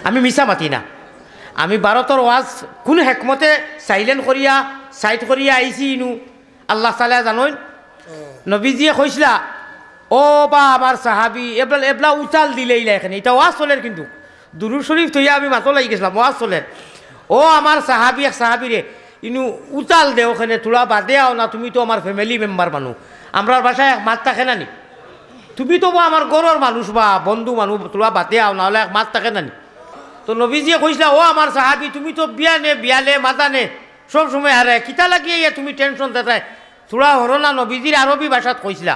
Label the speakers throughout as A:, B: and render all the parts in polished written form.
A: আমি মিছা মাতি না। আমি ভারতের ওয়াজ কোন হেকমতে সাইলেন্ট করিয়া সাইড করিয়া আইছি ইনু আল্লাহ তাআলা জানোই। নবীজিয়ে কইসলা ও বা আমার সাহাবি এবলা উচাল দিলেই এখানে এটা ওয়াজ চলের, কিন্তু দুরূদ শরীফ থইয়া আমি মাতো লাগি গেছিলাম, ওয়াজ চলের। ও আমার সাহাবি এক সাহাবিরে ইনু উচাল দে ওখানে তোলা বাদে আও না, তুমি তো আমার ফ্যামিলি মেম্বার মানুষ, আমরার বাসায় এক মাত থাকে নানি, তুমি তো আমার গরর মানুষ বা বন্ধু মানুষ, তোলা বাদে আও না হলে এক মাত থাকে নানি। তো নবীজিয়ে কইসলা ও আমার সাহাবি তুমি তো বিয়ালে মাতানে সব সময় হারে কিতা লাগিয়ে তুমি টেনশন দেখায় তোলা হরো না। নবীজির আরবি ভাষাত কইসলা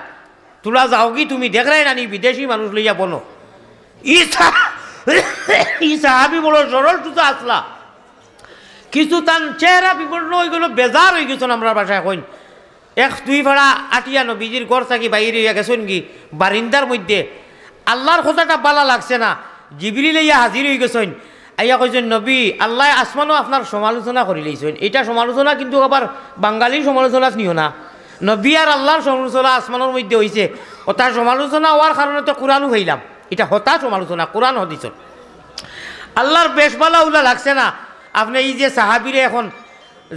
A: তোলা যাওগি তুমি দেখরাই নানি বিদেশি মানুষ লইয়া বনো। ই সাহাবি বড় সরল টুতো আসলা, কিছু তার চেহারা বিবর্ণ হয়ে গেল, বেজার হয়ে গেছেন আমরা বাসায় কইন। এক দুই ভাড়া আটিয়া নবীজির ঘর থাকি বাইরে হইয়া গেছেন কি বারিন্দার মধ্যে, আল্লাহর কথাটা বালা লাগছে না, জিবরিল ইয়া হাজির হয়ে গেছেন। আইয়া কইছেন নবী আল্লাহ আসমানও আপনার সমালোচনা করে লইছেন। এটা সমালোচনা কিন্তু আবার বাঙালির সমালোচনা নিও না, নবী আর আল্লাহর সমালোচনা আসমানের মধ্যে হয়েছে। ও তার সমালোচনা হওয়ার কারণে তো কোরআনও হইলাম, এটা হতা সমালোচনা, কোরআন হদিস আল্লাহর বেশবালা উল্লা লাগছে না। আপনি এই যে সাহাবিরে এখন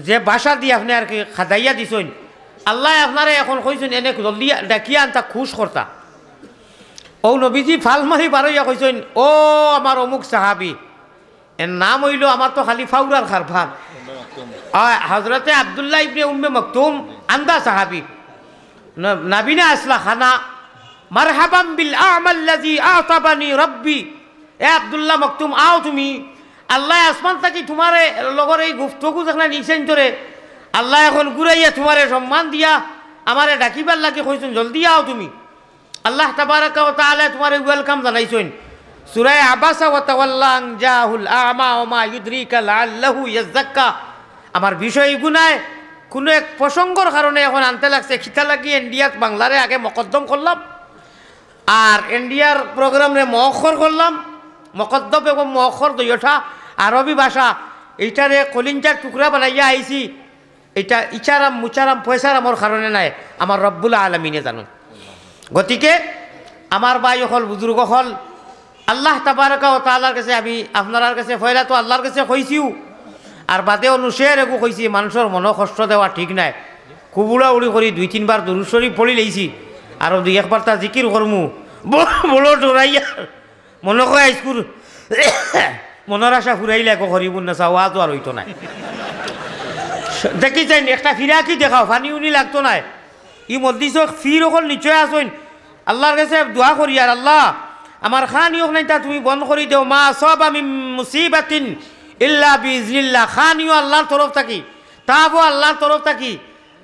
A: যে বাসা দিয়ে আপনি আর কি খাদাইয়া দিছেন, আল্লাহ আপনারে এখন কইছেন এনে জলদি ডাকিয়া আনতা খুশ করতা। ও নবীজি ফাল মারি বারইয়া কইছেন ও আমার অমুক সাহাবি, এর নাম হইল আমার তো খালি ফাউরার খারফান হজরতে আব্দুল্লাহ ইবনে উম্মে মকতুম আন্দা সাহাবি। নাবিনা আসলা খানা মারহাবাম বিল আমাল্লাযী আতাবানি রব্বি, এ আব্দুল্লাহ মকতুম আও তুমি, আল্লাহ আসমান থাকি তোমার লগর এই গুফতগু যেখানে নিছেন তোরে আল্লাহ এখন ঘুরাইয়া তোমারে সম্মান দিয়া আমারে ডাকিবার লাগে কইছেন জলদি আও তুমি। আল্লাহ তাবারাকা ওয়া তাআলা তোমারে ওয়েলকাম জানাইছেন। সূরা আবাসা ওয়া তাওয়াল্লা আন জাহুল আ'মা ওয়া মা ইউদরিকা লাআল্লাহু ইয়াযাক্কা। আমার বিষয় গুনায় কোনো এক প্রসঙ্গর কারণে এখন আনতে লাগছে, খিতা লাগি ইন্ডিয়াত বাংলারে আগে মকদ্দম করলাম আর ইন্ডিয়ার প্রোগ্রামে মঅখর করলাম। মকদ্দম এবং মঅখর দুইটা আরবি ভাষা, এইটারে কলিঞ্জার টুকরা বানাইয়া আইছি। এটা ইচারাম মুচারাম পয়সারামর কারণে নাই, আমার রব্বুল আলামিনে জানুন। গতিকে আমার ভাই হল বুজুর্গ হল আল্লাহ তাবারাকা ওয়া তাআলার কাছে আমি আপনার কাছে ফয়লা তো আল্লাহর কাছে কইছিও আর বাদে অনুশের একু কইছি। মানুষের মন কষ্ট দেওয়া ঠিক নাই, কুবুড়া উড়ি করি দুই তিনবার দুরূদ শরীফ পড়ি লইছি আর দুই একবার তা জিকির করমু বলো ডরাইয়া মনে কয় স্কুল মনের আশা ফুরাইলে একো করিব না চাও আজ আর হইতো নাই। দেখি চাই একটা ফিরাকি দেখাও, ফানি উনি লাগতো নাই। ই মসজিদ ফির অকল নিশ্চয় আসইন আল্লাহর কাছে দোয়া করি আর আল্লাহ আমার খানি হোক নাই তা তুমি বন্ধ করে দেও। মা সব আমি মুসিবাতিন ইল্লা বিইজনিল্লাহ, খানিও আল্লাহর তরফ থাকি, তাবও আল্লাহর তরফ থাকি,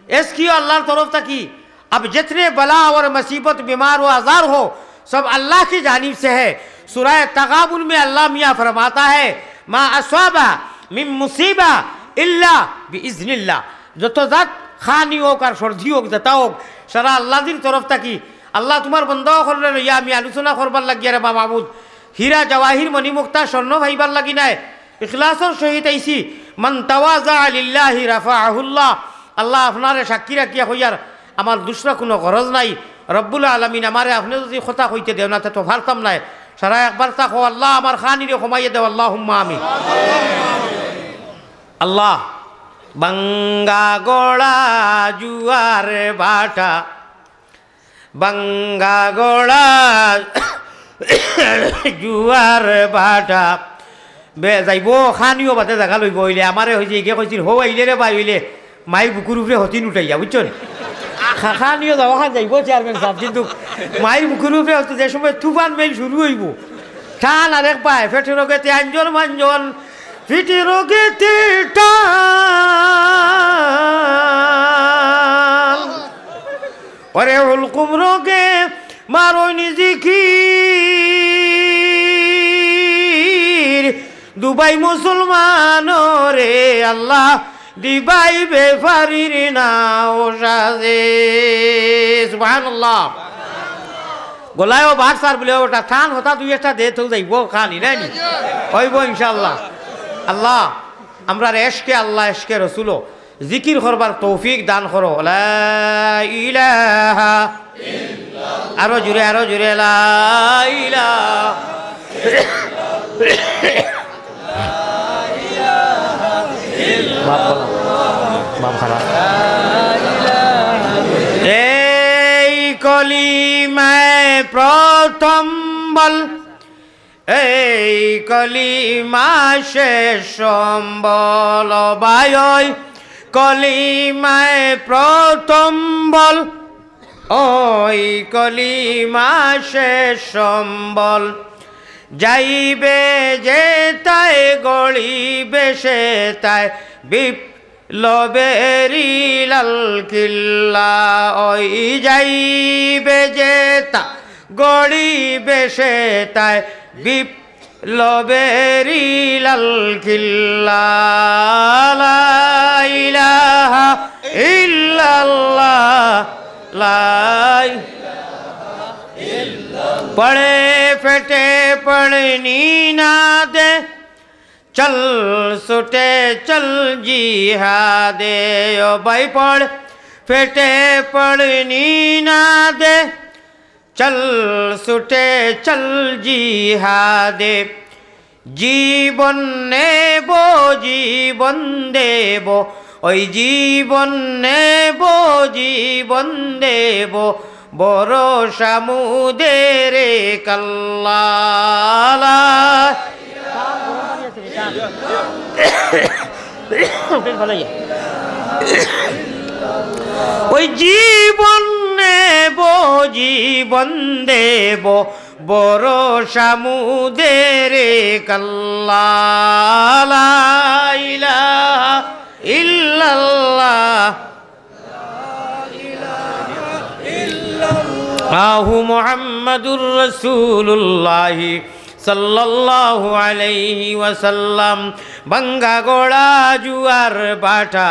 A: এসকিও আল্লাহর तरफ तकी। अब जितने बला और मुसीबत बीमार व आज़ार हो सब अल्लाह की जानिब से है। सूरह तगाबुन में अल्लाह मियाँ फरमाता है मा अस्वाबा मिन मुसीबा इल्ला बिइज़निल्लाह। जो तो ज़ात खानी होक और सर्दी होक जता होक सारा अल्लाह दी तरफ तकी। अल्लाह तुम्हार बंदा कर या मी आलोचना करबार लगिया रे माहबूद हीरा जवाहिर मणिमुक्ता स्वर्ण भाईबार लगी नाय इखलासर सहित ऐसी मन तवाज़ा लिल्लाहि रफ़ाअहुल्लाह। আল্লাহ আপনারে সাক্ষী রাখিয়া হইয়ার আমার দুসরা কোনো গরজ নাই। রব্বুল আলামিন আমারে আপনি যদি কথা কইতে দেও না তো ভারতাম নাই। সারা একবার তা কো আল্লাহ আমার খানিরে ক্ষমাইয়া দেও, আল্লাহুম্মা আমিন। আল্লাহ বাঙ্গা গোড়া জুয়ার বাটা, বাঙ্গা গোড়া জুয়ার বাটা বে যাইব খানিও বাতে জায়গা লইব হইলে আমারে হয়েছে এগে কইছিল হো আইলে রে ভাই হইলে মাই বুকুর উপরে হতিন উঠাইয়া বুঝছো খানিও যাওয়া খান যাইব চেয়ারম্যান সাহেব, কিন্তু মায়ের বুকুর উপরে হতে যে সময় তুফান মেল শুরু হইব টান আর এক পায় ফেটে রোগেতে আঞ্জন মাঞ্জন ফিটি রোগেতে টান ওরে হুলকুম রোগে মারোই জিকির দুবাই মুসলমান রে আল্লাহ দিবাই বেফারির না ও সাজে সুবহানাল্লাহ। গলায়ও ভাত সার বলে ওটা থান হতা দুই একটা দে তো যাইব খানি নাই হইব ইনশাআল্লাহ। আল্লাহ আমরা এশকে আল্লাহ এশকে রসুল জিকির করবার তৌফিক দান করো। লা ইলাহা ইল্লাল্লাহ, আরো জুড়ে লা ইলাহা বাপ খারাপ এই কলিমায় প্রথম বল এই কলিমা শেষ সম্বল বায়ই কলিমায় প্রথম বল ওই কলিমা শেষ সম্বল যাইবে যে তাই গড়িবে সে তাই বিপ্লবেরি লাল কিল্লা ওই যাইবে যে তা গড়িবে সে তাই বিপ্লবেরি লাল কিল্লা লা ইলাহা ইল্লাল্লাহ লা पढ़े फटे पढ़नी ना दे चल सुटे चल जिहादे ओ भाई पढ़ फटे पढ़नी ना दे चल सुटे चल जिहादे जीवन नेबो जीवन देबो ओई जीवन नेबो जीवन देबो ভরসা মুদেরে কাল্লা ওই জীবন নেব জীবন দেব ভরসা মুদেরে কাল্লা লা ইলাহা ইল্লাল্লাহ आहु मुहम्मदुर रसूलुल्लाह सल्लल्लाहु अलैहि वसल्लम बंगा गोड़ा जुआर बाटा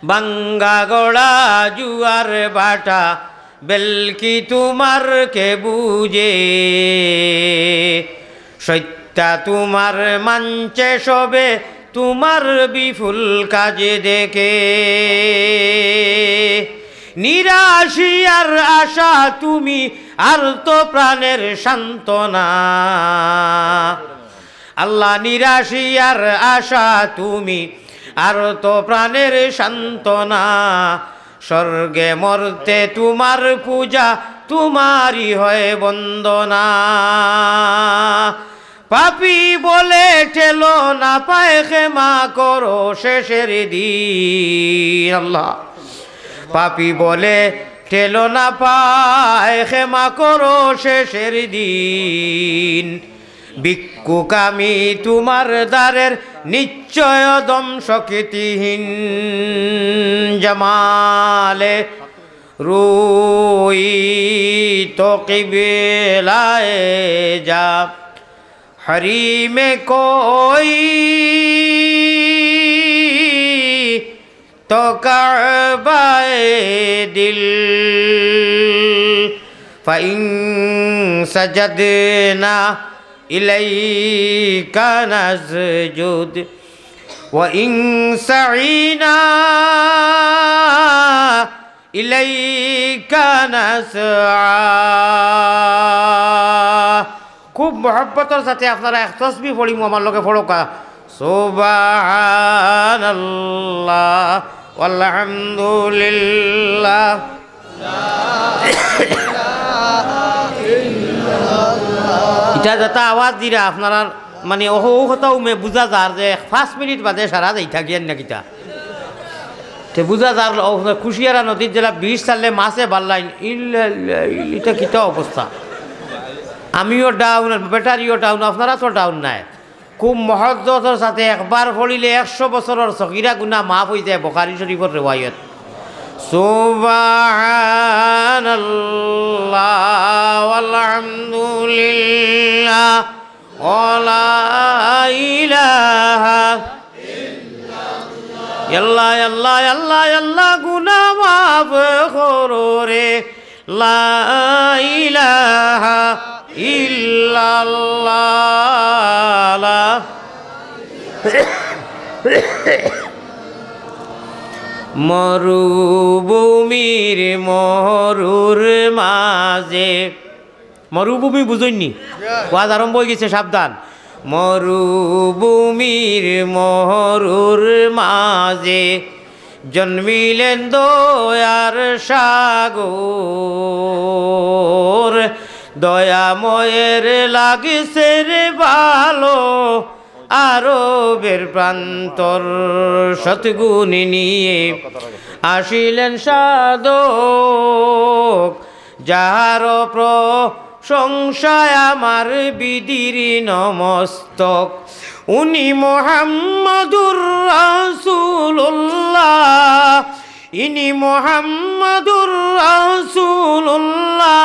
A: बंगा गोड़ा जुआर बाटा बेलकी तुमार के बुझे सत्या तुमार मंचे शोभे तुमार विफुल काजे देखे निराशी আর আশা তুমি আর তো প্রাণের সান্ত্বনা আল্লাহ নিরাশী আর আশা তুমি আর তো প্রাণের সান্ত্বনা স্বর্গে মরতে তোমার পূজা তোমারই হয় বন্দনা পাপী বলে ঠেলো না পায় ক্ষমা করো শেষের দিন আল্লাহ পাপী বলে ঠেলো না পায় ক্ষমা করো শেষের দিন ভিক্ষুক আমি তোমার দ্বারের নিশ্চয় দমশক্তিহীন জামালে রুই তো কিবলায়ে যা হরিমে কোই तो काबाए दिल फ़इन सजदना इलैका नस्जुद व इन सईना इलैका नसआ खूब मोहब्बतर साथे आपनारा एक तस्बीह पढ़िमु आमार लगे पढ़ोका सुबहानाल्लाह वल्हम्दुलिल्लाह এটা যেটা আওয়াজ দিরা আপনারা মানে ওহ কথাও মে বুঝা যার যে 5 মিনিট বাদে সারা যাই থাকিয়েন না কিতা তে বুঝা যার খুশিয়ারা নদীর জেলা 20 সালে মাছে বাল্লাইন এটা কিতা অবস্থা আমিও ডাউন ব্যাটারিও ডাউন আপনারা তো ডাউন নাই খুব মহব্বতের সাথে একবার পড়িলে 100 বছরের সগীরা গুনাহ মাফ হয়ে যায় বুখারী শরীফের riwayat সুবহানাল্লাহ ওয়ালহামদুলিল্লাহ ওয়ালা ইলাহা ইল্লাল্লাহ আল্লাহ আল্লাহ আল্লাহ আল্লাহ গুনাহ মাফ করো রে লা ইলাহা ইল্লাল্লাহ মরুভূমির মরুর মাঝে মরুভূমি বুঝইনি ওয়াজ আরম্ভ হয়ে গেছে সাবধান মরুভূমির মরুর মাঝে জন্মিলেন দয়ার সাগর, দয়াময়ের লাগিছে রে ভালো, আরবের প্রান্তর সৎগুণী নিয়ে আসিলেন সাধক, যাহার প্রশংসায় আমার বিধির নমস্তক। উনি মুহাম্মাদুর রাসূলুল্লাহ, ইনি মুহাম্মাদুর রাসূলুল্লাহ,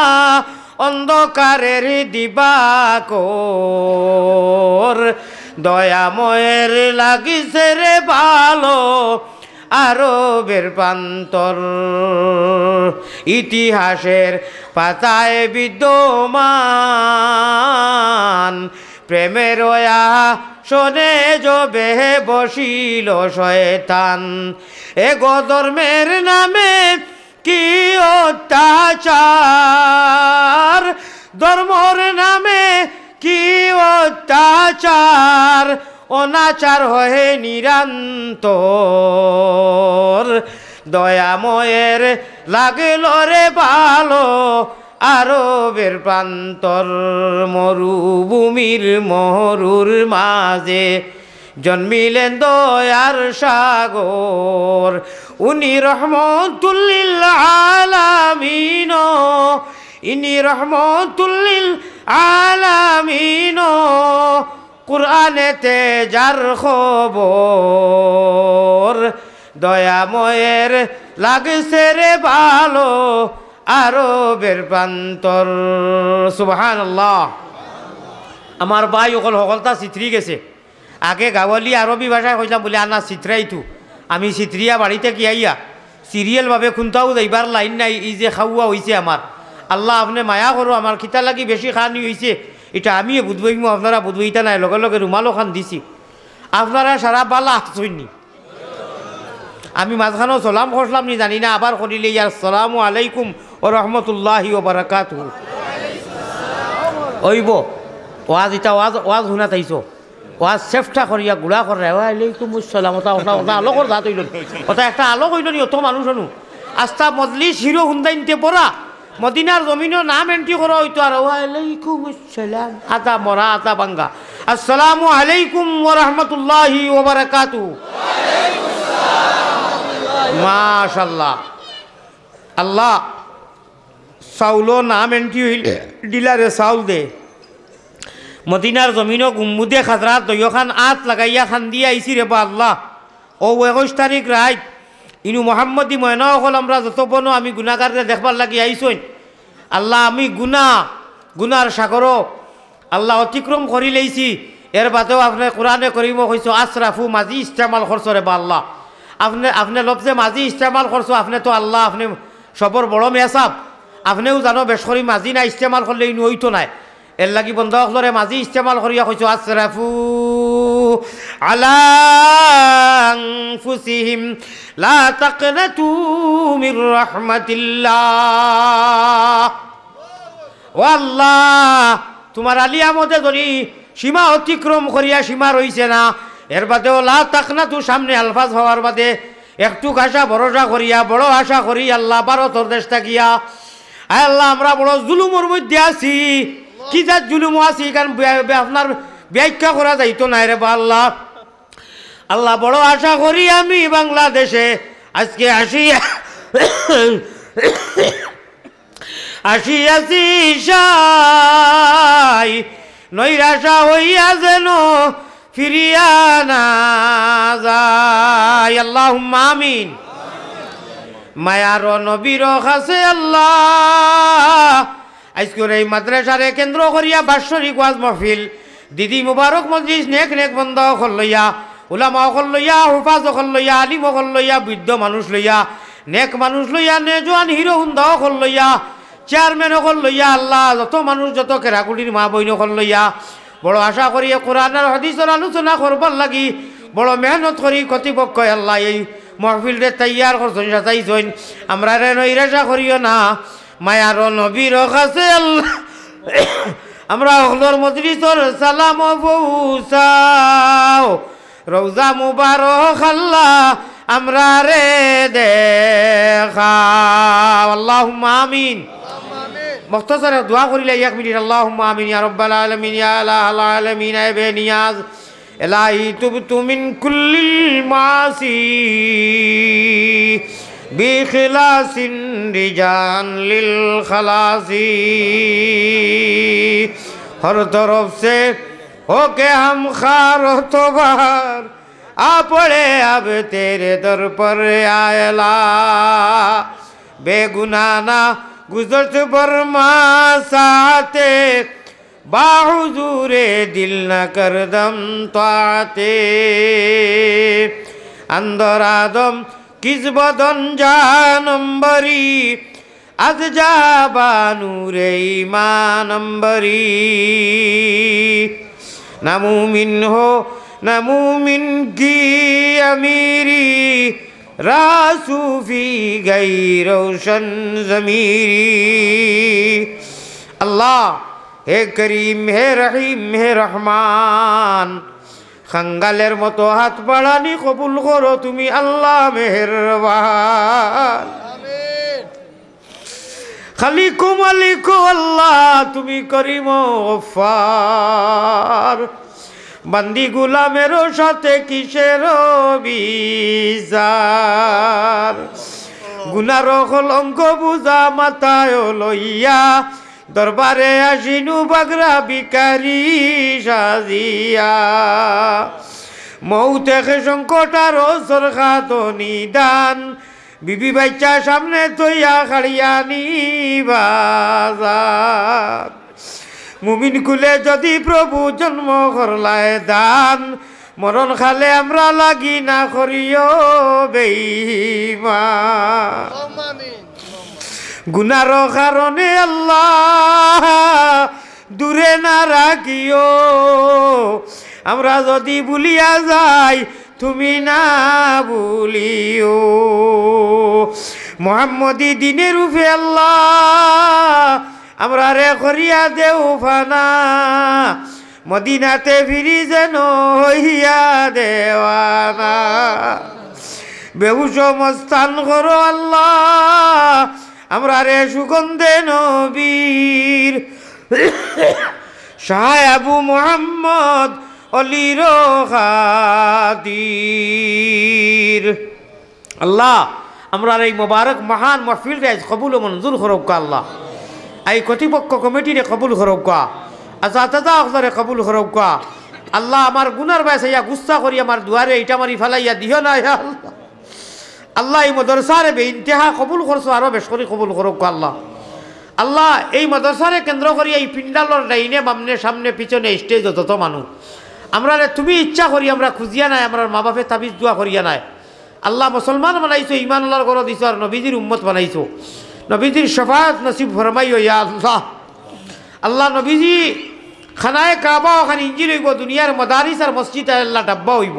A: অন্ধকারের দিবাকর, দয়াময়ের লাগিছে রে ভালো, আরবের প্রান্তর। ইতিহাসের পাতায় বিদ্যমান, প্রেমের শোনে যবে বসিল শয়তান। এগো ধর্মের নামে কি অত্যাচার, ধর্মর নামে কি অত্যাচার, অনাচার হয়ে নিরন্তর। দয়াময়ের লাগল রে ভালো, আরবের প্রান্তর। মরুভূমির মরুর মাঝে জন্মিলেন দয়ার সাগর, উনি রহমতুল লিল আলামিন, ইনি রহমতুল লিল আলামিন। কুরআনেতে যার খবর, দয়াময়ের লাগছে রে ভালো, আরবের প্রান্তর। সুবহানাল্লাহ। আমার ভাই অকল সকলতা চিত্রি গেছে। আগে গাওয়ালি আরবি ভাষায় কইলাম বলে আনা চিত্রাইতু, আমি চিত্রিয়া বাড়িতে কি আইয়া সিরিয়ালভাবে খুনতাও যাইবার লাইন নাই। এই যে খাওয়া হয়েছে আমার, আল্লাহ আপনি মায়া করো, আমার খিতা লাগি বেশি খানি হয়েছে, এটা আমি বুধবইমু, আপনারা বুধবইতা নাই। লগে লগে রুমালও খান দিছি, আপনারা সারা বালা আসছেননি। আমি মাঝখানেও সালাম করলাম নি জানি না, আবার করিলে ইয়ার আসসালামু আলাইকুম ও রহমতুল্লাহি ও বারাকাতুহু ওইব। ওয়াজ এটা ওয়াজ ওয়াজ শুনা তাইছো, ওয়াজ চেষ্টা করিয়া গুড়া করে ওয়ালাইকুম আসসালাম, ওটা ওটা ওটা আলো কর দাঁত হইল, ওটা একটা আলো হইল নি অত মানুষ শুনু। আস্তা মজলিস হিরো হুন্দাইনতে পড়া, মদিনার জমিনও নাম এন্ট্রি করা হইতো, আর ওয়ালাইকুম আসসালাম আতা মরা আতা বাঙ্গা, আসসালামু আলাইকুম ওয়া রাহমাতুল্লাহি ওয়া বারাকাতুহু। মাশাআল্লাহ। আল্লাহ চাউলো নাম এন্ট্রি হইল ডিলারে চাউল দে, মদিনার জমিনও গুম্মুদে খাজরাত দইখান আত লাগাইয়া খান দিয়া আইসি রে বা আল্লাহ। ও 21 তারিখ রাত ইনু মোহাম্মদী ময়না হল আমরা যত বনো আমি গুণাগারে দেখবার লাগি আইসইন। আল্লাহ আমি গুনার সাগর আল্লাহ অতিক্রম করি লাইছি, এর বাদেও আপনি কোরআনে করিম কইছো আশরাফু মাঝি ইস্তেমাল করছো রে বা আল্লাহ। আপনি লফজে মাঝি ইস্তেমাল করছো, আপনি তো আল্লাহ আপনি সবর বড় মেসাব, আপনিও জানো বেশ করি মাঝি না ইস্তেমাল করলে ইনু হইতো নাই। এর লাগি বন্ধ হলরে মাঝি ইস্তেমাল করিয়া কইছো আশরাফু আলা আনফুসিহিম লা তাকনাতু মির রাহমাতিল্লাহ। ও আল্লাহ তোমার আলিয়ামতে ধরি সীমা অতিক্রম করিয়া সীমা রইছে না, এর বাদেও লা তাকনাতু সামনে আলফাজ হওয়ার বাদে একটু আশা ভরসা করিয়া বড় আশা করি আল্লাহ ভারতের দেশ থাকিয়া আল্লাহ আমরা বড় জুলুমের মধ্যে আছি। কি যা জুলুম আছি কারণ আপনার ব্যাখ্যা করা যাইতো না রে বা আল্লাহ। আল্লাহ বড় আশা করি আমি বাংলাদেশে আজকে আসিয়াছি সাই, নৈরাশা হইয়া যেন ফিরিয়া না যায়। আল্লাহুম্মা আমিন। মায়ার নবীর কাছে আল্লাহ আজকের এই মাদ্রাসারে কেন্দ্র করিয়া বাৎসরিক ওয়াজ মাহফিল দিদি মুবারক মজলিস নেক নেক বন্ধ অকল লইয়া, উলামা অকল লইয়া, হুফাজ অকল লইয়া, আলিম অকল লইয়া, বৃদ্ধ মানুষ লইয়া, নেক মানুষ লইয়া, নেজোয়ান হিরো হুন্দা অকল লইয়া, চেয়ারম্যান অকল লইয়া আল্লাহ যত মানুষ যত কেরাকুটির মা বইন অকল লইয়া বড় আশা করি কোরআন আর হাদিসের আলোচনা করবার লাগি বড় মেহনত করি কর্তৃপক্ষ আল্লাহ এই মাহফিলরে তৈয়ার করছেন সাজাইছেন। আমরা রে নৈরাশা করিও না, মায়ার নবীর কাছে আল্লাহ আমরা হলর মজলিসর সালাম পৌঁছাও, রওজা মুবারক আল্লাহ আমরা রে দেখাও আল্লাহুম্মা আমিন মুখতাসার দোয়া করিলে 1 মিনিট আল্লাহুম্মা আমিন ইয়া রাব্বাল আলামিন ইয়া আলাল আলামিন এ বেনিয়াজ ইলাহি তুবতু মিন কুল্লিল মাসি বিখিলাসিন রিজান লিল খালাসি हर तरफ से होके हम खार तो बाहर आ पड़े अब तेरे दर पर आयला बेगुनाना गुजरत बर्मा साते बाहुजूरे दिल न कर दम ताते अंदर आदम किस बदन जानम्बरी आज जाबा नूरे ईमानम्बरी ना मुमिन हो ना मुमिन की अमीरी रासूफी गई रोशन जमीरी अल्लाह हे करीम हे रहीम हे रहमान खंगालेर मतो हाथ बाड़ानी कबूल करो तुमी अल्लाह मेहरबान खालिकु मालिकु अल्लाह तुमी करीम गफ्फार बंदी गुलामेरो साथे किसेरो बिजार गुनारो कलंक बुझा माथाय लइया दरबारे आसिनु बागरा बिकारी साजिया मौत के संकट आरो सरखात निदान বিবি বাচ্চা সামনে তৈয়া খাড়িয়ানি বাজার মুমিন কুলে যদি প্রভু জন্ম করলায় দান মরণ খালে আমরা লাগি না করিও বেঈমান গুনার কারণে আল্লাহ দূরে না রাখিও আমরা যদি ভুলিয়া যাই তুমি না ভুলিও মোহাম্মদী দিনের রূপে আল্লাহ আমরা রে করিয়া দেও ফানা মদিনাতে ফিরি যেন হইয়া দেওয়ানা বেহুশ মস্তান করো আল্লাহ আমরা রে সুগন্ধে নবীর শাহ আবু মোহাম্মদ অলির খাতির আল্লাহ আমরা এই মোবারক মহান মাহফিল রাইজ কবুল ও মঞ্জুর করুক আল্লাহ এই কর্তৃপক্ষ কমিটিরে কবুল করুক আজাদাদা আখদারে কবুল করুক আল্লাহ আমার গুনার বাস ইয়া গুস্সা করি আমার দুয়ারে ইটা মারি ফেলাইয়া দিও না ইয়া আল্লাহ আল্লাহ এই মাদ্রাসারে বে ইন্তেহা কবুল করছো আরো বেশ করে কবুল করুক আল্লাহ আল্লাহ এই মাদ্রাসারে কেন্দ্র করি এই পিন্ডালর ডাইনে বামনে সামনে পিছনে স্টেজ যত মানুষ আমরা তুমি ইচ্ছা করি আমরা খুঁজিয়া নাই আমরা মা বাপে তাবিজ দোয়া করিয়া নাই আল্লাহ মুসলমান বানাইছো ইমান আল্লাহর ঘর দিছো আর নবীজির উম্মত বানাইছো নবীজির শফায়াত নসিব ফরমাইও ইয়া আল্লাহ আল্লাহ নবীজি খানায় কাবা ওখানে ইঞ্জিন হইব দুনিয়ার মদারিস আর মসজিদ আল্লাহ ডাব্বা হইব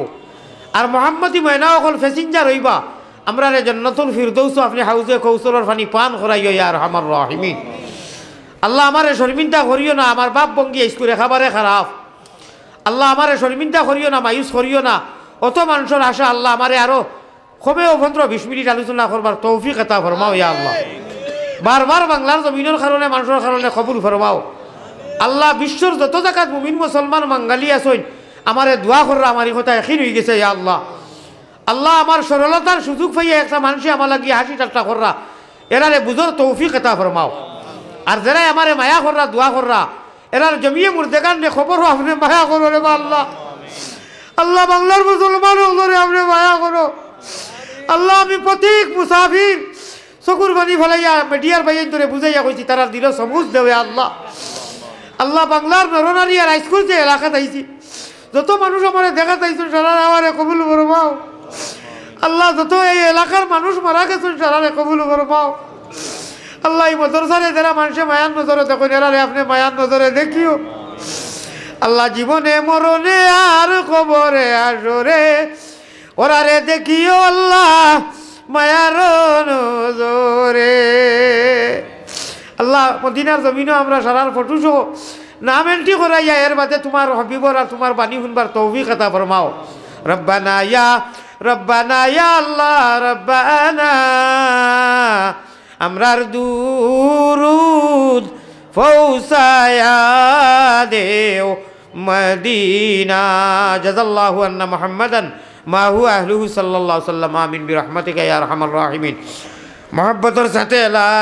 A: আর মোহাম্মদী ময়না অকল প্যাসেঞ্জার হইবা আমরা রে জান্নাতুল ফিরদৌস আপনি হাউজে কৌশলের পানি পান করাইও ইয়া আরহামার রাহিমিন আল্লাহ আমারে শর্মিন্দা করিও না আমার বাপ বঙ্গি স্কুলে খাবারে খারাপ আল্লাহ আমারে শর্মিন্দা করিও না মায়ুস করিও না অত মানুষের আশা আল্লাহ আমারে আরো কমেও 15-20 মিনিট আলোচনা করবার তৌফিক আতা ফরমাও ইয়া আল্লাহ বারবার বাংলার জমিনের কারণে মানুষের কারণে কবুল ফরমাও আল্লাহ বিশ্বর যত জায়গাত মুমিন মুসলমান বাঙালি আছেন আমারে দোয়া কররা আমার কথা এখিন হয়ে গেছে ইয়া আল্লাহ আল্লাহ আমার সরলতার সুযোগ পাইয়া একটা মানুষে আমার লাগিয়ে হাসি ঠাট্টা কররা এরারে বুঝর তৌফিক আতা ফরমাও আর যারা আমারে মায়া কররা দোয়া কররা এরার জমিয়ে মুর্দেগান রে খবর আপনি মায়া করো রে আল্লাহ আল্লাহ বাংলার মুসলমান ধরে আপনি মায়া করো আল্লাহ আমি প্রতীক মুসাফির চকুর বানি ফেলাইয়া মিডিয়ার বাইন ধরে বুঝাইয়া কইছি তারা দিল সবুজ দেবে আল্লাহ আল্লাহ বাংলার নরনারী আর হাইস্কুল যে এলাকাত আইছি যত মানুষ আমার দেখা চাইছেন সারা আমারে কবুল ফরমাও আল্লাহ যত এই এলাকার মানুষ মারা গেছেন সারারে কবুল ফরমাও আল্লাহ এই মাদ্রাসারে যারা মানুষে মায়ার নজরে দেখুন এরারে আপনি মায়ার নজরে দেখিও আল্লাহ জীবনে মরণে আর কবরে আসরে ওরারে দেখিও আল্লাহ মায়ার নজরে আল্লাহ মদিনার জমিনও আমরা সারার ফটোসহ নাম এন্ট্রি করাইয়া এর বাদে তোমার হবিবর আর তোমার বাণী শুনবার তৌফিক আতা ফরমাও রব্বানা ইয়া রব্বানা ইয়া আল্লাহ রব্বানা আমরার দুরুদ পৌঁছায়া দেও মদিনা জাযাল্লাহু আন্না মুহাম্মাদান মা হুয়া আহলুহু সাল্লাল্লাহু আলাইহি ওয়াসাল্লাম আমিন বিরহমাতিকা ইয়া আরহামার রাহিমিন মুহাব্বতের সাথে লা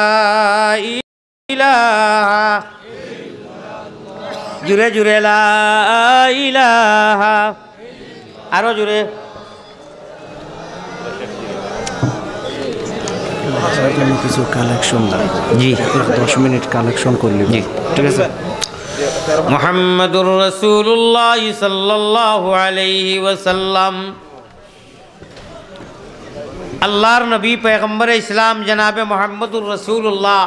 A: ইলাহা জুড়ে জুড়ে লা ইলাহা আরো জুড়ে
B: কিছু কালেকশন
A: জি
B: 10 মিনিট কালেকশন করলি
A: জি ঠিক আছে মুহাম্মাদুর রাসূলুল্লাহ সাল্লাল্লাহু আলাইহি ওয়াসাল্লাম আল্লাহর নবী পয়গম্বর ইসলাম জনাবে মুহাম্মাদুর রাসূলুল্লাহ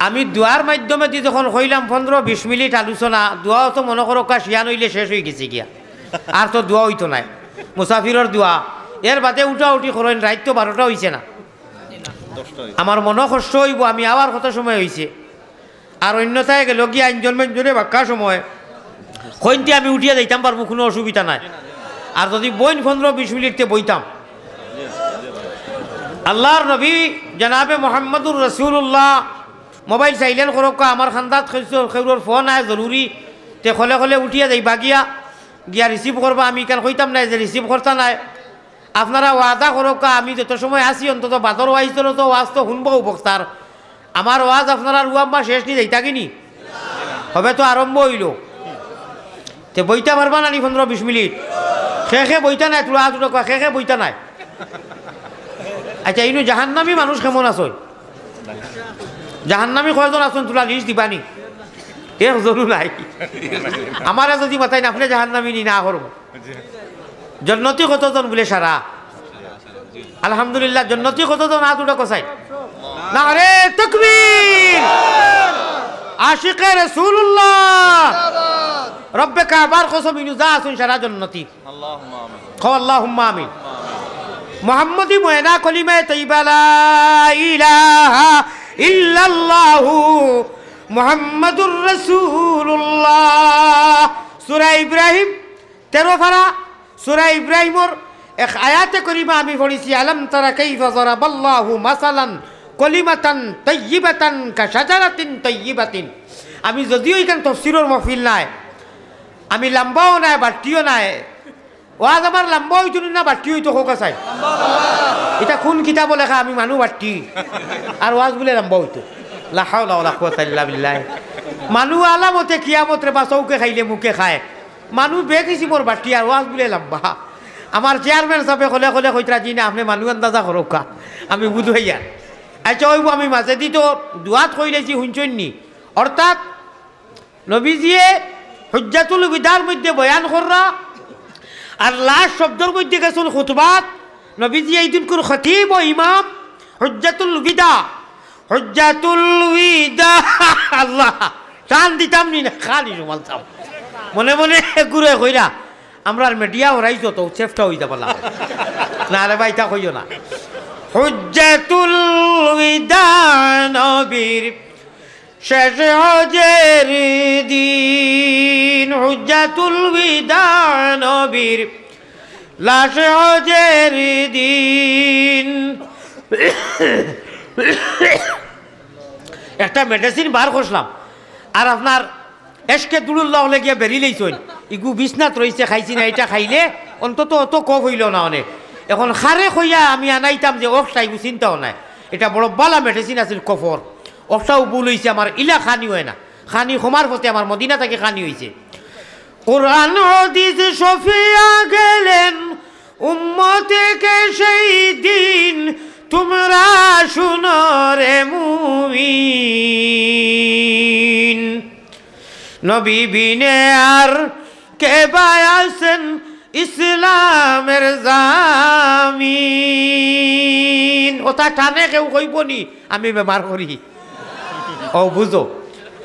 A: আমি দোয়ার মাধ্যমে দি যখন কইলাম 15-20 মিনিট আলোচনা দোয়া তো মনে করো কা শিয়ান হইলে শেষ হয়ে গেছে গিয়া আর তো দোয়া হইতো নাই মুসাফিরের দোয়া এর বাদে উঠা উঠি করেন রাত তো 12টা হইছে না আমার মনে কষ্ট হইব আমি আবার কত সময় হইছে আর অন্যথায় গেল গিয়ে আইনজন মেনজনে বাক্কা সময় কইনতে আমি উঠিয়া যাইতাম পারবো কোনো অসুবিধা নাই আর যদি বইন 15-20 মিনিটতে বইতাম আল্লাহর নবী জনাবে মুহাম্মাদুর রাসূলুল্লাহ মোবাইল সাইলেন্ট করক আমার খান্দাত খেউর ফোন আয় জরুরি তে খলে খলে উঠিয়া যাইবা গিয়া রিসিভ করবা আমি কেন কইতাম নাই যে রিসিভ করতা নাই আপনারা ওয়াদা করক আমি যত সময় আসি অন্তত বাদর ওয়াইজ তো ওয়াজ তো শুনবো বক্তার আমার ওয়াজ আপনারা রুয়াম্মা শেষ নি যাইতা কিনি হবে তো আরম্ভ হইল তে বইতা পারবা না নি 15-20 মিনিট শেষে বইতা নাই তোরা দুটো শেষে বইতা নাই আচ্ছা ইনু জাহান্নামী মানুষ কেমন আছেন জাহান্নামী কয়জন আছেন তোলা লিস্ট দিবানি একজনও নাই আমারে যদি মাথায় না আপনি জাহান্নামী নি না করব জন্নতি কতজন বলে সারা আলহামদুলিল্লাহ জন্নতি কতজন হাত উঠে কসাই না রে তাকবীর আশিকে রাসূলুল্লাহ রব্বে কাবার কসম ইনু যা আছেন সারা জন্নতি আল্লাহুম্মা আমিন আল্লাহুম্মা আমিন মুহাম্মদি ময়না কলিমা তাইয়্যিবা লা ইলাহা ইল্লাল্লাহু মুহাম্মাদুর রাসূলুল্লাহ সূরা ইব্রাহিম 13 পারা সূরা ইব্রাহিমর এক আয়াতে করিমা আমি পড়েছি আলাম তারা কাইফা যারাবাল্লাহু মাসালান কলিমাতান তাইয়্যিবাতান কাশাজারাতিন তাইয়্যিবাতিন আমি যদিও এখান তাফসীরের মাহফিল নাই আমি লম্বাও নাই বাটিও নাই ওয়াজ আমার লম্বা হইতো না বাটি হইতো হোক চাই এটা কোন কিতাব লেখা আমি মানুষ বাটি আর ওয়াজ বলে লম্বা হইতো লা হাওলা ওয়ালা কুওয়াতা ইল্লা বিল্লাহ মানুষ আলামতে কিয়ামত রে বা চৌকে খাইলে মুখে খায় মানুষ বেকিছি মোর বাটি আর ওয়াজ বলে লম্বা আমার চেয়ারম্যান সাহেবে কলে কলে কইতরা জি না আপনি মানুষ আন্দাজা করোকা আমি বুঝাইয়া আচ্ছা ওইব আমি মাঝে দি তো দুয়াত কইলেছি শুনছেন নি অর্থাৎ নবীজিয়ে হুজ্জাতুল বিদার মধ্যে বয়ান কররা আর লাস্ট শব্দের মধ্যে গেছেন খুতবাত নবীজি এই দিন কোন খতিব ও ইমাম হুজ্জাতুল বিদা আল্লাহ টান দিতাম নি না খালি রুমালতাম মনে মনে ঘুরে কইরা আমরা মিডিয়া হরাইছো তো সেফটা হইতে পারলাম না রে ভাই তা কইও না হুজ্জাতুল বিদা নবীর শেষ হজের দিন হুজ্জাতুল বিদা নবীর লাশ হজের দিন একটা মেডিসিন বার করলাম আর আপনার এসকে দুলুল্লাহ হলে গিয়ে বেরিয়েইছেন ইগু বিছনাত রয়েছে খাইছি না এটা খাইলে অন্তত অত কফ হইল না অনেক এখন খারে খইয়া আমি আনাইতাম যে অফ চাইবো চিন্তাও নাই এটা বড় বালা মেডিসিন আছিল কফর অফটাও ভুল হয়েছে আমার ইলা খানি হয় না খানি ক্ষমার পথে আমার মদিনা থেকে খানি হয়েছে কোরআন হাদিস শফিয়া গেলেন উম্মতকে সেই দিন তোমরা শুনো রে মুমিন নবী বিনে আর কে বায়াসেন ইসলামের জামিন ওটা টানে কেউ কইব নি আমি বেমার করি ও বুঝো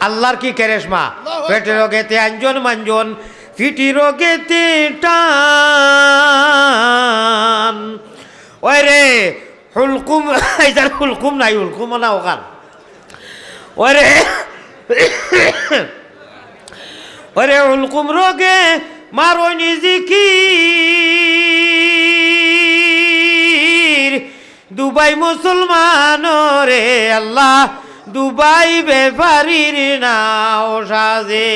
A: আল্লাহর কি কেরেশমা পেটে রোগেতে আঞ্জন মাঞ্জন ফিটি রোগেতে টান ওই রে হুলকুম এইটার হুলকুম নাই হুলকুম না ওখান ওই রে হুলকুম রোগে মারো নিজিকি দুবাই মুসলমান রে আল্লাহ দুবাই বেপারির নাও সাজে।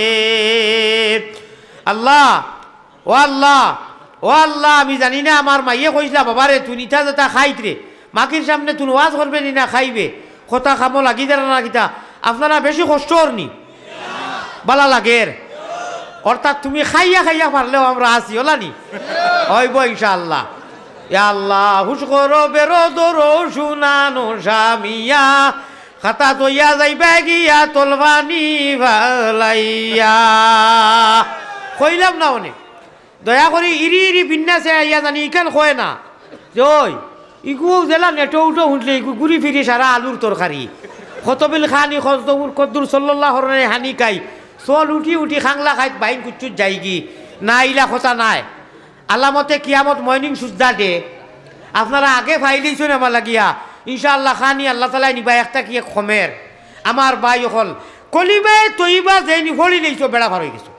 A: আল্লাহ ও আল্লাহ ও আল্লাহ, আমি জানি না আমার মাইয়ে কইসলা বাবারে তুই নিতা যেটা খাইত রে, মাকির সামনে তুই ওয়াজ করবে নি না খাইবে, কথা খামো লাগি দেন না কিতা, আপনারা বেশি কষ্ট হরনি বালা লাগের, অর্থাৎ তুমি খাইয়া খাইয়া পারলেও আমরা আসি ওলানি হইব ইনশাআল্লাহ। ইয়া আল্লাহ হুশ করো বেরো দরো শুনানো স্বামিয়া, খাতা তৈয়া যাইবা গিয়া তলবানি ভালাইয়া। কইলাম না অনেক দয়া করি ইরি ইরি বিন্যাসে আইয়া জানি ইখান কয় না যে ওই ইগু জেলা নেটো উঠো শুনলে ইগু ঘুরি ফিরি সারা আলুর তরকারি খতবিল খানি কদ্দুর সাল্লাল্লাহু আলাইহি হানি খাই চল উঠি উঠি খাংলা খাইত বাইন কুচুত যাইগি না, ইলা কথা নাই। আলামতে কিয়ামত মর্নিং সুজদা দে আপনারা আগে ফাইলিছেন আমার লাগিয়া ইনশাআল্লাহ খানি আল্লাহ তালা নিবা একটা কি খমের আমার বাই হল কলিবাই তৈবা যে নিফলি নেইছো বেড়া ভার হয়ে গেছো।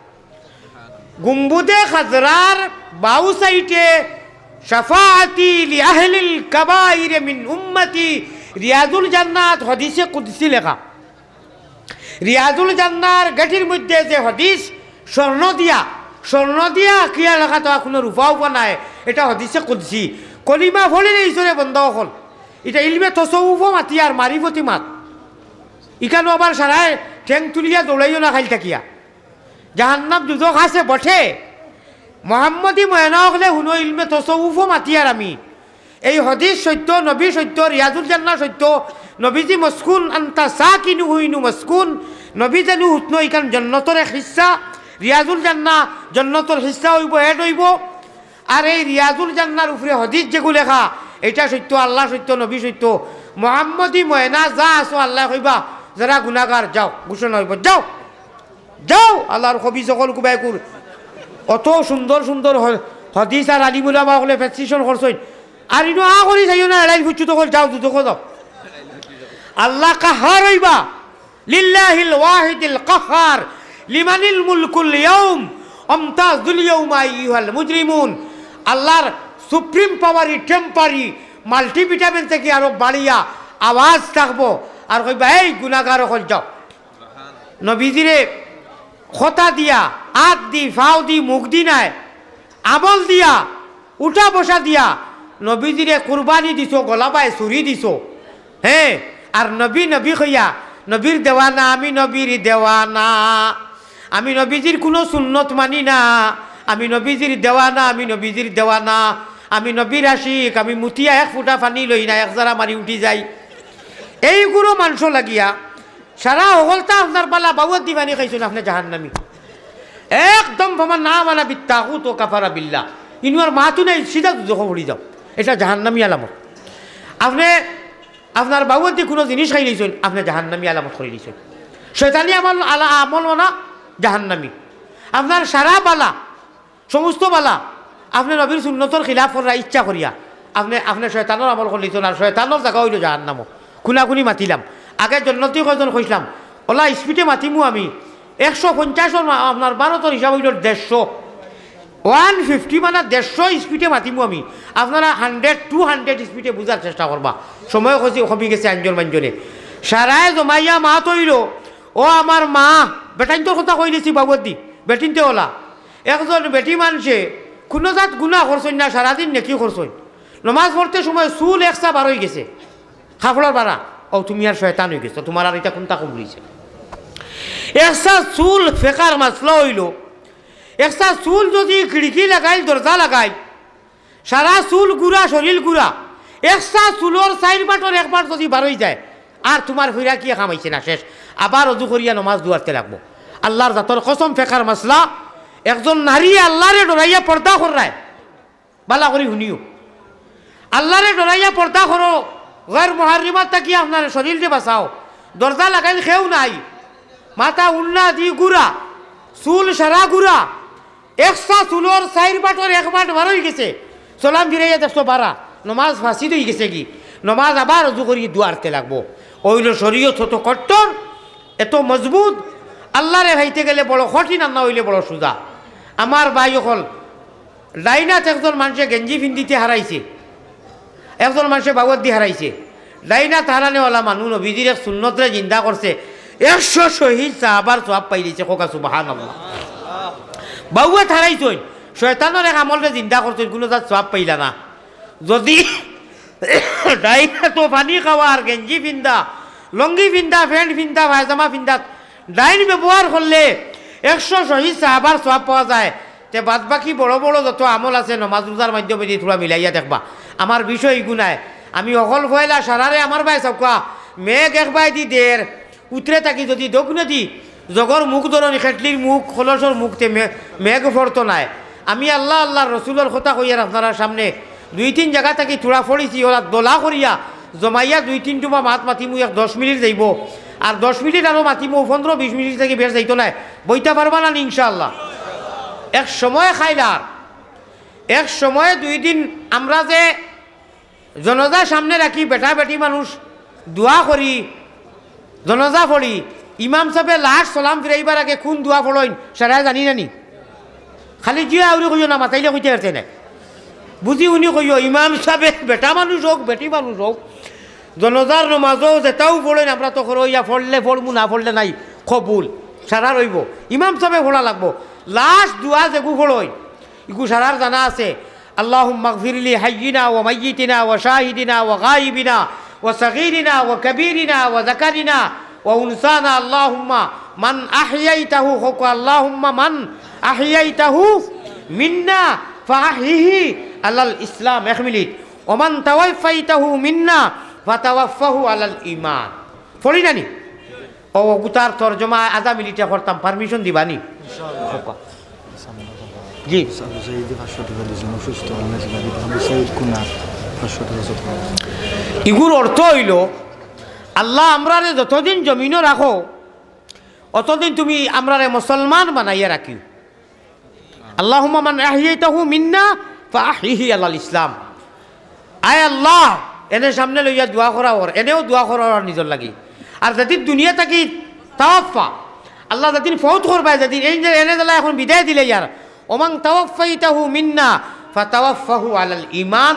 A: গুম্বুদে খাজরার বাউ সাইটে শাফাআতি লি আহলিল কাবাইর মিন উম্মতি রিয়াজুল জান্নাত হাদিসে কুদসি লেখা। রিয়াজুল জান্নার গেটির মধ্যে যে হাদিস স্বর্ণ দিয়া কিয়া লেখা তো এখনো রূপাও নাই, এটা হাদিসে কুদসি। কলিমা ফলি নেইছো রে বন্ধ হল, এটা ইলমে তসৌফ মাতি আর মারিফতি মাত ইখানো আবার সারায় ঠেং তুলিয়া দৌড়াইও না খাইল থাকিয়া জাহান্নাম দুজক আছে বটে। মোহাম্মদী ময়না হলে শুনো ইলমে তসৌফ মাতি আর আমি এই হদিস সত্য, নবী সত্য, রিয়াজুল জান্নাহ সত্য, নবীজি মস্কুন আন্তা সা কিনু হইনু মস্কুন, নবী জানু হুতনো ইখান জন্নতর এক হিস্সা, রিয়াজুল জান্নাহ জন্নতর হিস্সা হইব হেড হইব। আর এই রিয়াজুল জান্নার উপরে হদিস যেগুলো লেখা এটা সত্য, আল্লাহ সত্য, নবী সত্য। মোহাম্মদী ময়না যা আসো আল্লাহ কইবা যারা গুনাহগার যাও ঘোষণা হইব যাও যাও আল্লাহর কবি সকল কুবাইকুর অত সুন্দর সুন্দর হদিস আর আলিমুলামা হলে প্রেসক্রিপশন করছেন আর ইনো আ করি যাইও না এলাই ফুচু তো যাও দুটো যাও। আল্লাহ কাহার হইবা লিল্লাহিল ওয়াহিদিল কাহার লিমানিল মুলকুল ইয়াউম আমতাজুল ইয়াউমা আইয়ুহাল মুজরিমুন। আল্লাহর সুপ্রিম পাওয়ারি টেম্পারি মাল্টিভিটামিন থেকে আরো বাড়িয়া আওয়াজ থাকবো আর কইবা এই গুনাহগার হল যাও। নবীজিরে কথা দিয়া হাত দি ফাও দি মুখ দি নাই আমল দিয়া উঠা বসা দিয়া নবীজিরে কুরবানি দিছো, গলাবায় চুরি দিছো, হ্যাঁ। আর নবী নবী কইয়া নবীর দেওয়ানা, আমি নবীর দেওয়ানা, আমি নবীজির কোনো সুন্নত মানি না, আমি নবীজির দেওয়ানা, আমি নবীজির দেওয়ানা, আমি নবীর আশিক, আমি মুতিয়া এক ফুটা পানি লই না এক জারা মারি উঠি যাই। এইগুলো মানুষ লাগিয়া সারা হলতা আপনার পালা বাবুর দিবানি খাইছেন আপনি জাহান্নামি একদম তোমার না মানা বিত্তাহু তো কাফারা বিল্লাহ ইনুয়ার মাতু নেই সিধা যখন উড়ি যাও, এটা জাহান্নামি আলামত। আপনি আপনার বাবুর দিয়ে কোনো জিনিস খাই নিয়েছেন আপনি জাহান্নামি আলামত করে নিয়েছেন। শয়তানি আমল না জাহান্নামি। আপনার সারা বালা সমস্ত বালা আপনি নবীর সুন্নতর খিলাফ করার ইচ্ছা করিয়া আপনি শয়তানোর আমল করে নিয়েছেন আর শয়তানোর জায়গা হইল জাহান্নামও। খুনাখুনি মাতিলাম আগে জন্নতি কয়জন কইসলাম ওলা স্পিডে মাতিমু আমি 150 আপনার ভারতের হিসাব হইল 150, 150 মানে 150 স্পিডে মাতিমু আমি। আপনারা 100-200 স্পিডে বুঝার চেষ্টা করবা, সময় কমে গেছে আঞ্জন মাঞ্জনে সারায় জমাইয়া মা তৈল ও আমার মা বেটাইন তোর কথা কইলেছি বাবুদ্দি বেটিনতে ওলা একজন বেটি মানুষে কোনো জাত গুণা করছেন না সারাদিন নেকি করছেন, নমাজ পড়তে সময় চুল একসা বার হয়ে গেছে খাফড়ার বাড়া ও তুমি আর শয়তান হয়ে গেছো, তোমার আর এটা কোনটা কমলিছে। একসা চুল ফেকার মাসলা হইল, একসা চুল যদি খিড়কি লাগাই দরজা লাগাই সারা চুল গুড়া শরীর গুড়া, একসা চুলোর 4 বাটর একবার যদি বার হয়ে যায় আর তোমার হইরা কি খামাইছে না শেষ, আবার অজু করিয়া নমাজ দুয়ারতে লাগবো। আল্লাহর জাতর কসম ফেকার মাসলা একজন নারী আল্লাহরে ডরাইয়া পর্দা করায় বালা করি শুনিও, আল্লাহরে ডরাইয়া পর্দা করো, গैर মুহাররিমাত তাকি আপনার শরীরকে বাঁচাও। দরজা লাগাইল খেউ নাই, মাথা উন্না দি গুড়া, চুল সারা গুড়া, একসা চুলোর 4 বাটর 1 বাট বার হয়ে গেছে, সালাম ফিরাইয়া 112 নমাজ ফাঁসি হয়ে গেছে কি নমাজ আবার অজু করি দুয়ারতে লাগবো। ওইল শরীয়ত ছোট কট্টর এত মজবুত, আল্লাহরে ভাইতে গেলে বড় কঠিন আর না হইলে বড় সুজা। আমার ভাই হল ডাইনাত একজন মানুষে গেঞ্জি ফিন্দিতে হারাইছে, একজন মানুষে বাবুর দি হারাইছে ডাইনা তাহারানেওয়ালা মানুষ নবীজির এক সুন্নতরে জিন্দা করছে 100 শহীদ সাহাবার সওয়াব পাই দিছে কোকা সুবহানাল্লাহ বাবুয়ে হারাইছই শয়তানের এক আমলরে জিন্দা করছই কোনো তার সওয়াব পাইলা না যদি ডাইনা তো পানি খাওয়া আর গেঞ্জি ফিন্দা লঙ্গি ফিন্দা প্যান্ট ফিন্দা পায়জামা ফিন্দা ডাইন ব্যবহার করলে 100 শহীদ সাহাবার সওয়াব পাওয়া যায় তে বাদ বাকি বড় বড় যত আমল আছে নমাজ রোজার মাধ্যমে দিয়ে থোড়া মিলাইয়া দেখবা আমার বিষয় গুনায় আমি অকল ফয়লা সারারে আমার ভাই সবকা মেঘ একবাই দি দের উতরে থাকি যদি দক্ষিণে দি জগর মুখ ধরনি খেটলির মুখ খলসর মুখতে মেঘ ফরতো নাই আমি আল্লাহ আল্লাহ রসুলের কথা কইয়ার আপনারা সামনে 2-3 জায়গা থাকি থোড়া ফড়িছি ওরা দোলা করিয়া জমাইয়া 2-3 টুপা মাত মাতিমু 10 মিনিট যাইব আর 10 মিনিট আরও মাতিমু 15-20 মিনিট থেকে বেশ যাইতো নাই বইতে পারবা না ইনশাআল্লাহ এক সময় খাইলার এক সময় 2 দিন আমরা যে জনজা সামনে রাখি বেটা বেটি মানুষ দোয়া করি জনজা পড়ি ইমাম সাহেবে লাস্ট সালাম ফিরাইবার আগে কোন দোয়া পড়ইন সেটা জানি নানি খালি জিয়া আউরি কইও না মাতাইলে কইতে পারছে না বুঝি উনি কইও ইমাম সাহেবে বেটা মানুষ হোক বেটি মানুষ হোক জনজার নমাজও যেটাও পড়েন আমরা তো ইয়া পড়লে পড়মু না পড়লে নাই কবুল সারা রইব ইমাম সাহেবে পড়া লাগবো লাস্ট দোয়া যেগু পড়ই ইগু সারার জানা আছে আল্লাহুম্মা গফিরলি হাইয়িনা ওয়া মাইয়িতিনা ওয়া শাহিদিনা ওয়া গায়িবিনা ওয়া সাগীরিনা ওয়া কাবীরিনা ওয়া যাকারিনা ওয়া উনসানা আল্লাহুম্মা মান আহইয়াইতাহু হুক আল্লাহুম্মা মান আহইয়াইতাহু মিন্না ফাহিহি আলাল ইসলাম 1 মিনিট ওয়া মান তাওয়াফাইতাহু মিন্না ফাতাওয়াফাহু আলাল ঈমান পড়ি নানি ও গুতার তরজমা আধা মিনিটে করতাম পারমিশন দিবানি ইনশাআল্লাহ জি
B: আবু সাইদ 500 টাকা দিয়েছেন অসুস্থ আবু সাইদ কুনা 500 টাকা
A: ইগুর অর্থ হইল আল্লাহ আমরারে যতদিন জমিনও রাখো অতদিন তুমি আমরারে মুসলমান বানাইয়া রাখি আল্লাহুম্মা মান আহইয়াইতাহু মিন্না ফাহিহি আলাল ইসলাম আয় আল্লাহ এনে সামনে লইয়া দোয়া করা ওর এনেও দোয়া করা ওর নিজের লাগি আর যেদিন দুনিয়া থাকি তাওয়াফা আল্লাহ যেদিন ফৌত করবা যেদিন এই যে এনে দিলা এখন বিদায় দিলে ইয়ার ওমান তাওয়াফাইতাহু মিন্না ফাতাওয়াফাহু আলাল ঈমান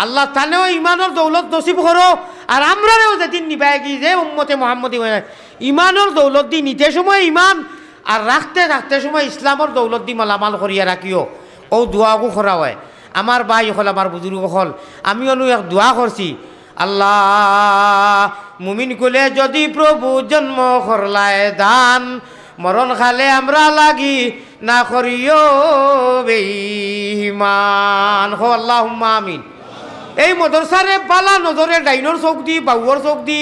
A: আল্লাহ তানেও ইমানের দৌলত নসিব করো আর আমরাও যেদিন নিবাই কি যে উম্মতে মুহাম্মদী ইমানের দৌলত দি নিতে সময় ইমান আর রাখতে সময় ইসলামের দৌলত দি মালামাল করিয়া রাখিও ও দোয়াগু করা হয় আমার ভাই হল আমার বুজুর্গ হল আমি অনু এক দোয়া করছি আল্লাহ মুমিন কুলে যদি প্রভু জন্ম করলায় দান মরণ খালে আমরা লাগি না করিও বেঈমান হো আল্লাহুম্মা আমিন এই মদরসারে বালা নজরে ডাইনোর চোখ দি বাউর চোখ দি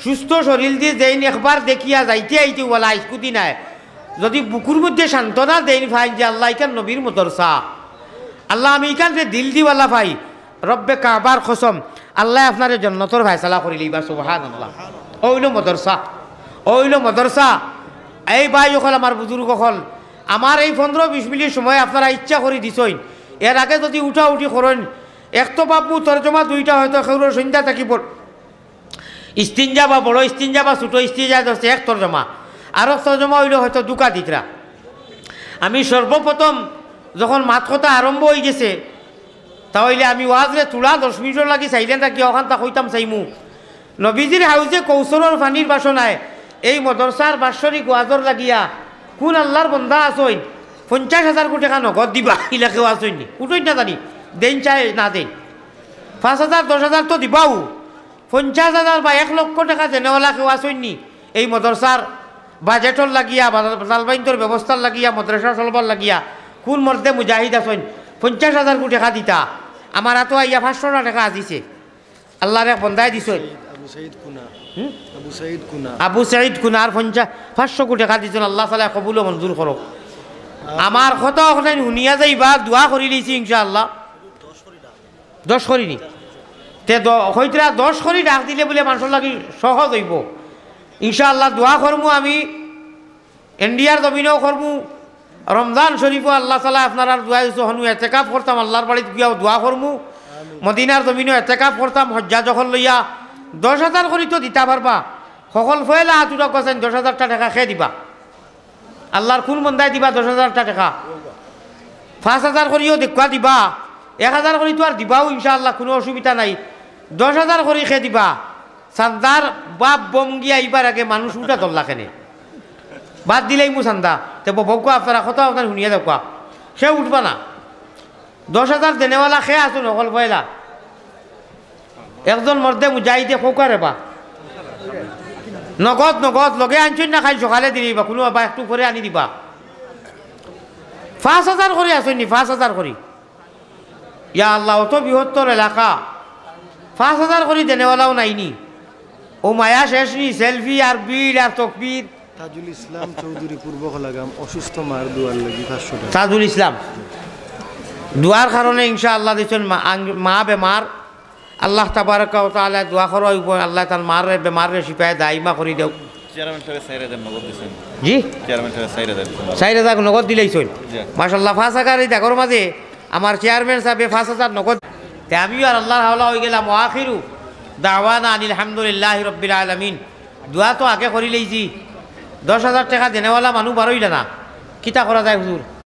A: সুস্থ শরীর দিয়ে যেইন একবার দেখিয়া যাইতে আইতে বলা স্কুটি নাই যদি বুকুর মধ্যে সান্ত্বনা দেন ভাই যে আল্লাহ ইকান নবীর মদরসা আল্লাহ আমি ইকানরে দিল দিওয়ালা ভাই রব্বে কাবার কসম আল্লাহ আপনার জন্নতর ফায়সালা করি লইবা সুবহানাল্লাহ ওইল মদরসা এই ভাই হল আমার বুজুর্গ হল আমার এই 15-20 মিনিট সময় আপনারা ইচ্ছা করে দিছইন এর আগে যদি উঠা উঠি করেন এক তো বাপু তর্জমা 2টা হয়তো সেগুলো সন্ধ্যা থাকি ইস্তিনজা বা বড় ইস্তিনজা বা ছোটো ইস্তিনজা ধরছে এক তর্জমা আর তর্জমা হইল হয়তো দুকা দিতরা আমি সর্বপ্রথম যখন মাত কথা আরম্ভ হয়ে গেছে তাহলে আমি ওয়াজরে তুলা 10 মিনিটের লাগি চাইলেন থাকি ওখান তা কইতাম চাইমু নবীজির হাউজে কৌশলের পানির বাসনায় এই মদরসার বাৎসরিক ওয়াজর লাগিয়া কোন আল্লাহর বন্ধা আসইন 50,000 কোটি টাকা নগদ দিবা ইলাকে আসইনি উঠই না জানি দেন চাই না দেন 5,000 10,000 তো দিবাও 50,000 বা 1 লক্ষ টাকা জেনেওয়ালা কেউ আসইনি এই মদরসার বাজেটর লাগিয়া জালবাইন্তর ব্যবস্থার লাগিয়া মদরসা চলবার লাগিয়া কোন মর্দে মুজাহিদ আসইন 50,000 কোটি টাকা দিতা আমার হাতো আইয়া 500 টাকা আজিছে আল্লাহর এক বন্ধাই দিছ আবু সাইদ কুনার 500 কোটি টাকা দিছেন আল্লাহ তাআলা কবুল ও মঞ্জুর করুক আমার কথা ওখানে শুনিয়া যাইবা দোয়া করি লইছি ইনশাআল্লাহ 10 করিনি তে হইতরা 10 করি ডাক দিলে বলে মানুষের লাগি সহজ হইব ইনশাআল্লাহ দোয়া করমু আমি ইন্ডিয়ার জমিনেও করমু রমজান শরীফও আল্লাহ তাআলা আপনার দোয়া দিছো হনু ইতিকাফ করতাম আল্লাহর বাড়িতে গিয়া দোয়া করমু মদিনার জমিনেও ইতিকাফ করতাম হজ্জা যখন লইয়া 10,000 করি তো দিতা পারবা সকল ফয়লা হাতুটা কছেন 10,000 টাকা খেয়ে দিবা আল্লাহর কোন বন্দায় দিবা 10,000 টাকা 5,000 করিও দেখুয়া দিবা 1,000 করি তো আর দিবাও ইনশাআল্লাহ কোনো অসুবিধা নাই 10,000 করে খেয়ে দিবা চান্দার বাপ বম গিয়া এইবার আগে মানুষ উঠা তল্লা খেনে বাদ দিলেই মু চান্দা তে বউকা আপনারা কত আপনার শুনিয়ে দেখুয়া সে উঠবা না 10,000 দেনেওয়ালা খেয়ে আসুন অকল পয়লা একজন মর্দে মুজাহিদে খোকারে বা নগদ নগদ লগে আনছুন না খাই সকালে দিবা কোনো বা একটু করে আনি দিবা 5,000 করে আসুন নি 5,000 করি ইয়া আল্লাহ অত বৃহত্তর এলাকা 5,000 করে দেনেওয়ালাও নাইনি ও মায়া শেষ নি সেলফি আর বিল আর তকবির
B: তাজুল ইসলাম চৌধুরী পূর্ব খলাগাম অসুস্থ মার দুয়ার লাগি 500 টাকা
A: তাজুল ইসলাম দোয়ার কারণে ইনশাআল্লাহ দিচ্ছেন মা বেমার আল্লাহ তাবারাকা ওয়া তাআলা দোয়া করো আল্লাহ তার মার বেমারের শিফায়ে দাইমা করে দেও
C: চেয়ারম্যান সাহেব সাইরে দেন নগদ দিছেন
A: জি
C: চেয়ারম্যান সাহেব সাইরে দেন
A: 4,000 নগদ দিলেইছেন
C: জি।
A: মাশাআল্লাহ 5,000 এই দেখর মাঝে আমার চেয়ারম্যান সাহেব 5,000 নগদ তে আমিও আর আল্লাহর হাওলা হয়ে গেলাম আখিরু দাওয়ানা আনিল হামদুলিল্লাহি রাব্বিল আলামিন দোয়া তো আগে করি লইছি 10,000 টাকা দেনেওয়ালা মানুষ বারইলা না কিতা করা যায় হুজুর